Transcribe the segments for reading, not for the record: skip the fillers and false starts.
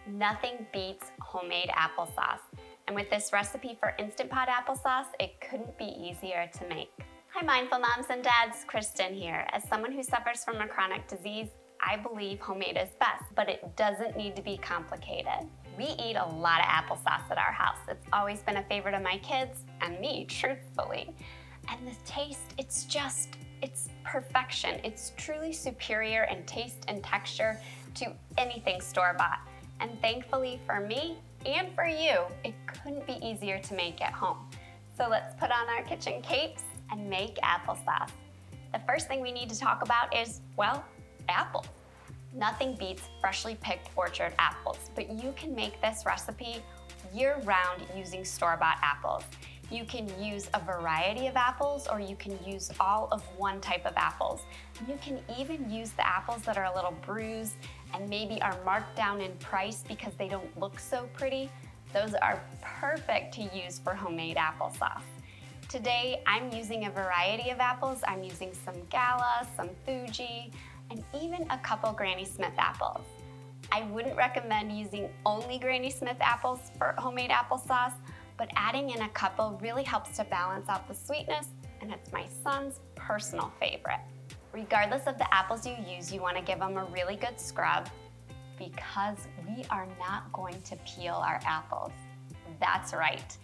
Nothing beats homemade applesauce. And with this recipe for Instant Pot Applesauce, it couldn't be easier to make. Hi mindful moms and dads, Kristen here. As someone who suffers from a chronic disease, I believe homemade is best, but it doesn't need to be complicated. We eat a lot of applesauce at our house. It's always been a favorite of my kids and me, truthfully. And the taste, it's perfection. It's truly superior in taste and texture to anything store-bought. And thankfully for me and for you, it couldn't be easier to make at home. So let's put on our kitchen capes and make applesauce. The first thing we need to talk about is, well, apples. Nothing beats freshly picked orchard apples, but you can make this recipe year-round using store-bought apples. You can use a variety of apples, or you can use all of one type of apples. You can even use the apples that are a little bruised and maybe are marked down in price because they don't look so pretty. Those are perfect to use for homemade applesauce. Today, I'm using a variety of apples. I'm using some Gala, some Fuji, and even a couple Granny Smith apples. I wouldn't recommend using only Granny Smith apples for homemade applesauce, but adding in a couple really helps to balance out the sweetness, and it's my son's personal favorite. Regardless of the apples you use, you want to give them a really good scrub because we are not going to peel our apples. That's right.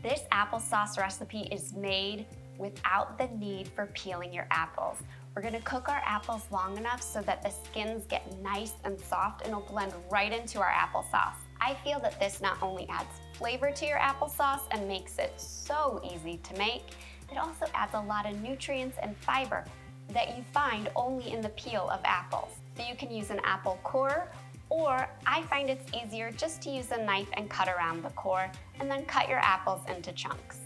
This applesauce recipe is made without the need for peeling your apples. We're gonna cook our apples long enough so that the skins get nice and soft and will blend right into our applesauce. I feel that this not only adds flavor to your applesauce and makes it so easy to make, it also adds a lot of nutrients and fiber that you find only in the peel of apples. So you can use an apple core, or I find it's easier just to use a knife and cut around the core and then cut your apples into chunks.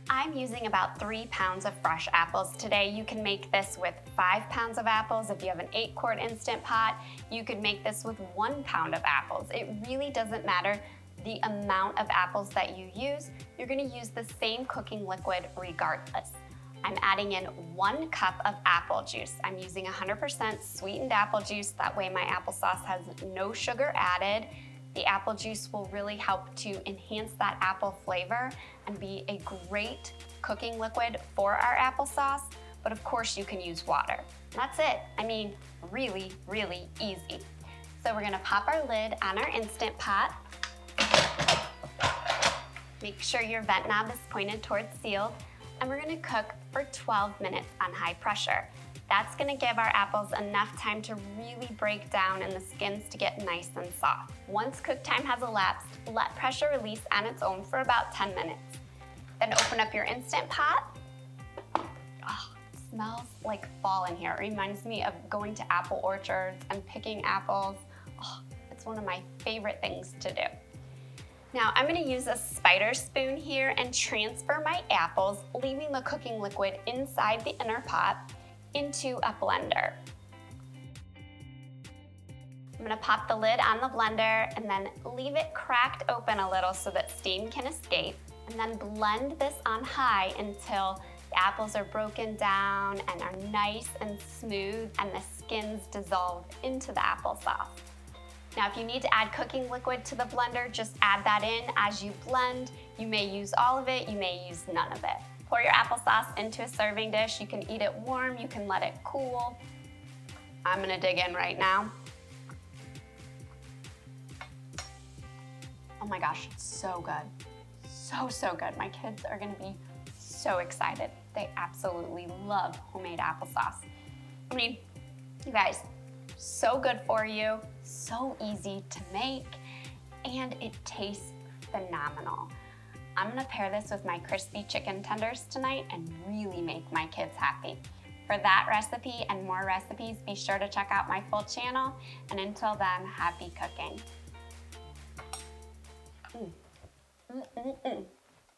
I'm using about 3 pounds of fresh apples today. You can make this with 5 pounds of apples. If you have an 8-quart Instant Pot, you could make this with 1 pound of apples. It really doesn't matter the amount of apples that you use. You're gonna use the same cooking liquid regardless. I'm adding in 1 cup of apple juice. I'm using 100% sweetened apple juice. That way my applesauce has no sugar added. The apple juice will really help to enhance that apple flavor and be a great cooking liquid for our applesauce, but of course you can use water. That's it. I mean, really, really easy. So we're gonna pop our lid on our Instant Pot. Make sure your vent knob is pointed towards sealed, and we're gonna cook for 12 minutes on high pressure. That's gonna give our apples enough time to really break down and the skins to get nice and soft. Once cook time has elapsed, let pressure release on its own for about 10 minutes. Then open up your Instant Pot. Oh, it smells like fall in here. It reminds me of going to apple orchards and picking apples. Oh, it's one of my favorite things to do. Now I'm gonna use a spider spoon here and transfer my apples, leaving the cooking liquid inside the inner pot, into a blender. I'm gonna pop the lid on the blender and then leave it cracked open a little so that steam can escape, and then blend this on high until the apples are broken down and are nice and smooth and the skins dissolve into the applesauce. Now, if you need to add cooking liquid to the blender, just add that in as you blend. You may use all of it, you may use none of it. Pour your applesauce into a serving dish. You can eat it warm, you can let it cool. I'm gonna dig in right now. Oh my gosh, it's so good. So good. My kids are gonna be so excited. They absolutely love homemade applesauce. I mean, you guys, so good for you, so easy to make, and it tastes phenomenal. I'm gonna pair this with my crispy chicken tenders tonight and really make my kids happy. For that recipe and more recipes, be sure to check out my full channel, and until then, happy cooking.